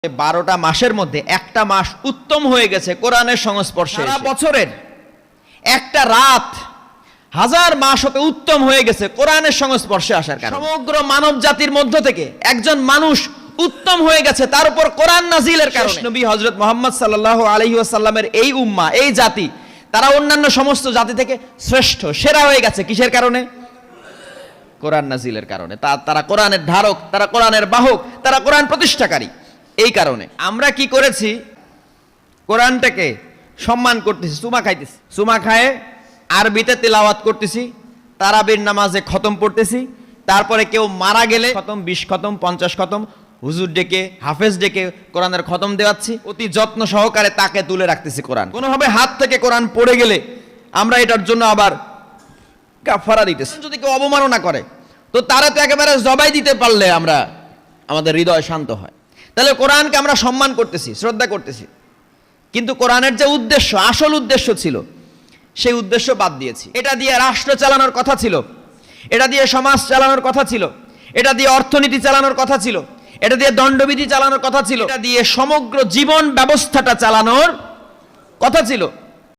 12টা মাসের মধ্যে একটা মাস উত্তম হয়ে গেছে কোরআনের সংস্পর্শে। সারা বছরের একটা রাত হাজার মাস হতে উত্তম হয়ে গেছে কোরআনের সংস্পর্শে আসার কারণে। সমগ্র মানব জাতির মধ্য থেকে একজন মানুষ উত্তম হয়ে গেছে, তার উপর কোরআন নাজিলের কারণে। নবী হযরত মুহাম্মদ সাল্লাল্লাহু আলাইহি ওয়াসাল্লামের এই উম্মাহ, এই জাতি, তারা অন্যান্য সমস্ত জাতি থেকে শ্রেষ্ঠ, সেরা হয়ে গেছে কিসের কারণে? কোরআন নাজিলের কারণে। তারা কোরআনের ধারক, তারা কোরআনের বাহক, তারা কোরআন প্রতিষ্ঠাকারী। এই কারণে আমরা কি করেছি, কোরআনটাকে সম্মান করতেছি, চুমা খাইতেছি, চুমা খায়ে আরবিতে তেলাওয়াত করতেছি, তারাবির নামাজে খতম পড়তেছি, তারপরে কেউ মারা গেলে খতম, 20 খতম, 50 খতম, হুজুর ডেকে, হাফেজ ডেকে কোরআনের খতম দেওয়াচ্ছি, অতি যত্ন সহকারে তাকে তুলে রাখতেছি। কোরআন কোনোভাবে হাত থেকে কোরআন পড়ে গেলে আমরা এটার জন্য আবার কাফারা দিতেছি। যদি কেউ অবমাননা করে তো তারা তো একেবারে জবাই দিতে পারলে আমরা, আমাদের হৃদয় শান্ত হয়। তাহলে কোরআনকে আমরা সম্মান করতেছি, শ্রদ্ধা করতেছি, কিন্তু কোরআনের যে উদ্দেশ্য, আসল উদ্দেশ্য ছিল, সেই উদ্দেশ্য বাদ দিয়েছি। এটা দিয়ে রাষ্ট্র চালানোর কথা ছিল, এটা দিয়ে সমাজ চালানোর কথা ছিল, এটা দিয়ে অর্থনীতি চালানোর কথা ছিল, এটা দিয়ে দণ্ডবিধি চালানোর কথা ছিল, এটা দিয়ে সমগ্র জীবন ব্যবস্থাটা চালানোর কথা ছিল।